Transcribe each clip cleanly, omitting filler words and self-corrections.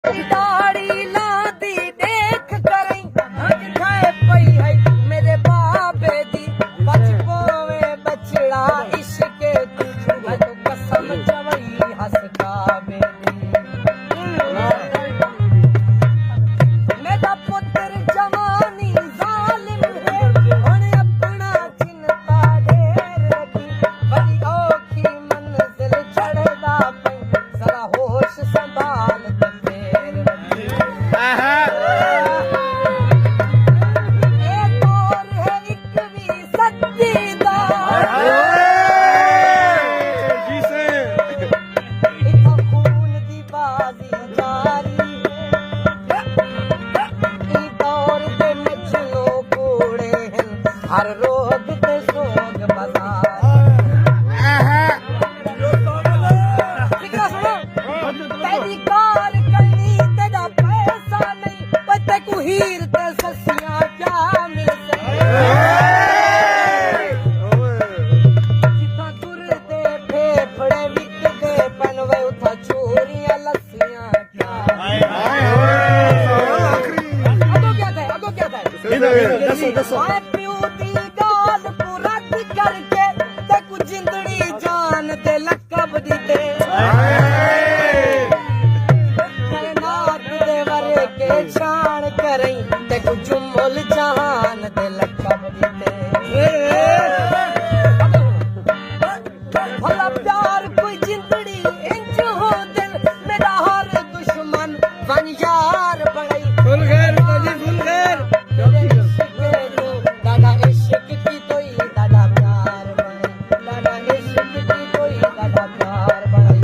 दाढ़ी लादी देख करई खाए पई है मेरे बाबे दी बच पोवे बचड़ा इश्क तुझ मैं तो कसम चवई हंस काबे दी मेरा पुत्र जवानी जालिम है हुण अपना चिंता ढेर दी बड़ी औखी मंजिल चढ़दा पई जरा होश संभाल हर रोग ते सोग तेरी कार करनी तेरा पैसा नहीं पता को हीर ते ससियां क्या मिल जिथा तुर दे फेफड़े विक गए पनवे उथा चोरियां लस्सियां क्या अगो क्या था दसो गाल पूरा करके ते कुछ जिंदड़ी जान दे लकब दीते नाथ दे वरे के शान करई ते कुछ मुल जहान दे लकब दीते भला प्यार कोई जिंदड़ी इंज हो दिल मेरा हर दुश्मन बन यार बड़ई फुल खैर बाजी फुल खैर दादा इश्क की तोई दादा प्यार बड़ई दादा इश्क की तोई दादा प्यार बड़ई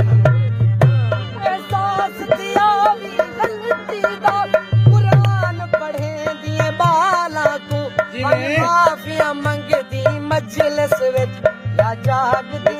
एहसास दिया भी गलती दा कुरान पढ़े दिए बाला को माफिया मंगदी मजलिस विच या जागदी